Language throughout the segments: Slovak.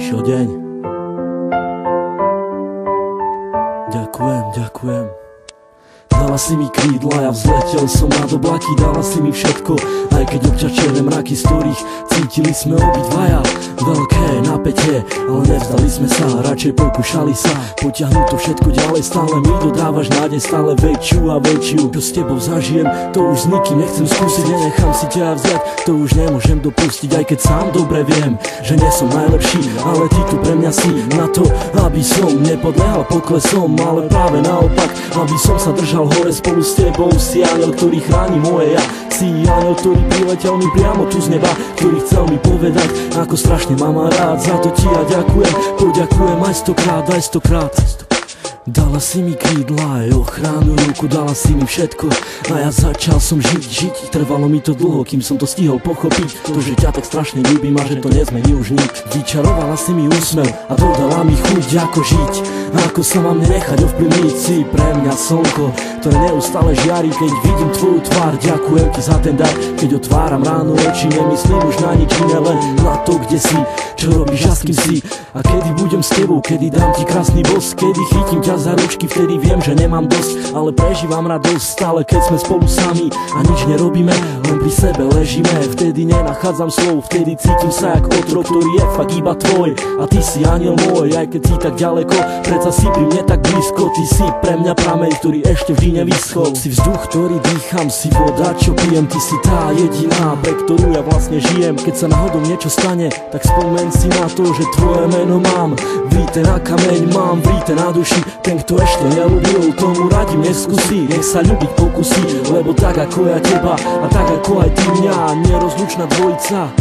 prišiel deň. Ďakujem. Dala si mi krídla, ja vzletel som nad oblaky. Dala si mi všetko, aj keď občas čierne mraky, z ktorých cítili sme obidvaja veľké napätie, ale nevzdali sme sa, radšej pokúšali sa potiahnuť to všetko ďalej. Stále mi dodávaš nádej, stále väčšiu a väčšiu. Čo s tebou zažijem, to už s nikým nechcem skúsiť. Nenechám si ťa vziať, to už nemôžem dopustiť. Aj keď sám dobre viem, že nie som najlepší, ale ty tu pre mňa si na to, aby som nepodliehal poklesom, ale práve naopak, aby som sa držal hore spolu s tebou. Si aniel, ktorý chráni moje ja. Si aniel, ktorý priletel mi priamo tu z neba, ktorý chcel mi povedať, ako strašne ma má rád. Za to ti ja ďakujem, poďakujem aj stokrát. Dala si mi krídla aj ochranu ruku, dala si mi všetko a ja začal som žiť. Trvalo mi to dlho, kým som to stihol pochopiť, to, že ťa tak strašne ľúbim a že to nezmení už nič. Vyčarovala si mi úsmev a dodala mi chuť, ako žiť a ako sa mám nenechať ovplyvniť. Si pre mňa slnko, ktoré neustále žiari, keď vidím tvoju tvár. Ďakujem ti za ten dar, keď otváram ráno oči, nemyslím už na nič iné, len na to, kde si, čo robíš a s kým si. A kedy budem s tebou, kedy dám ti krásny bosk, kedy chytím ťa za ručky, vtedy viem, že nemám dosť, ale prežívam radosť stále, keď sme spolu sami a nič nerobíme, len pri sebe ležíme. Vtedy nenachádzam slov, vtedy cítim sa jak otrok, ktorý je fakt iba tvoj. A ty si aniel môj, aj keď si tak ďaleko, predsa si pri mne tak blízko. Ty si pre mňa prameň, ktorý ešte vždy nevyschol. Si vzduch, ktorý dýcham, si voda, čo pijem. Ty si tá jediná, pre ktorú ja vlastne žijem. Keď sa náhodou niečo stane, tak spomeň si na to, že tvoje meno mám vrité na kameň, mám vrité na duši. Ten, kto ešte neľúbil, tomu radím neskúsi, nech sa ľúbiť pokusí, lebo tak ako ja teba a tak ako aj ty mňa, nerozlučná dvojica.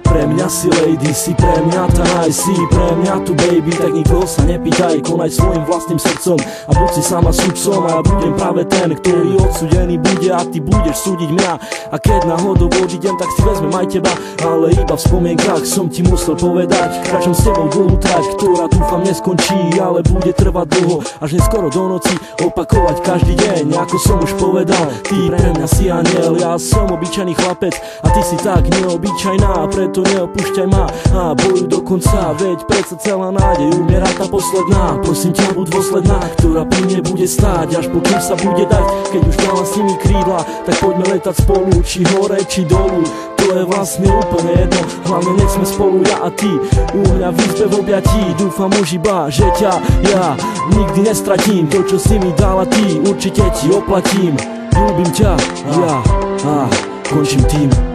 Pre mňa si lady, si pre mňa tá naj, si pre mňa tu baby, tak nikoho sa nepýtaj, konaj svojim vlastným srdcom a buď si sama sudcom a ja budem práve ten, ktorý odsúdený bude a ty budeš súdiť mňa. A keď náhodou odídem, tak si vezmem aj teba, ale iba v spomienkach som ti musel povedať, kráčam s tebou dlhú trať, ktorá dúfam neskončí, ale bude trvať dlho, až neskoro do noci, opakovať každý deň, ako som už povedal. Ty pre mňa si aniel, ja som obyčajný chlapec a ty si tak neobyčajná, preto neopúšťaj ma a bojuj do konca, veď predsa celá nádej umiera tá posledná. Prosím ťa, buď dôsledná, ktorá pri mne bude stáť, až pokým sa bude dať. Keď už dala si mi krídla, tak poďme letať spolu, či hore, či dolu, to je vlastne úplne jedno, hlavne nech sme spolu ja a ty, u mňa v izbe v objatí. Dúfam už iba, že ťa ja nikdy nestratím, to čo si mi dala ty, určite ti oplatím. Ľúbim ťa, ja a končím tým.